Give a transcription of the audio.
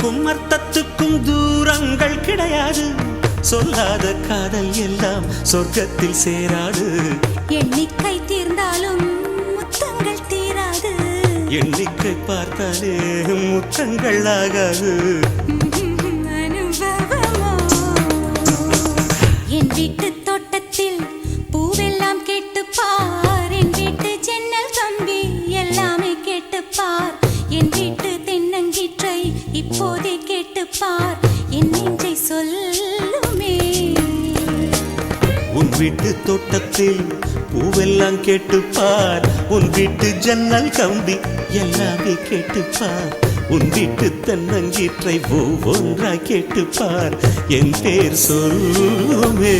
சொல்லுக்கும் அர்த்தத்துக்கும் தூரங்கள் கிடையாது. சொல்லாத காதல் எல்லாம் சொர்க்கத்தில் சேராது. எண்ணிக்கை தீர்ந்தாலும் முத்தங்கள் தீராது. எண்ணிக்கை பார்த்தாலே முத்தங்கள் ஆகாது. அனுபவமோ என் வீட்டு தோட்டத்தில் பூவெல்லாம் கேட்டுப்பார். என் வீட்டு ஜன்னல் கம்பி எல்லாமே கேட்டுப்பார். என் வீட்டு தென்னங்கீற்றை இப்போதே கேட்டுப்பார். என் நெஞ்சை சொல்லுமே. உன் வீட்டு தோட்டத்தில் பூவெல்லாம் கேட்டுப்பார். உன் வீட்டு ஜன்னல் கம்பி எல்லாமே கேட்டுப்பார். உன் வீட்டு தென்னங்கீற்றை ஒவ்வொன்றாய் கேட்டுப்பார். என் பேர் சொல்லுமே.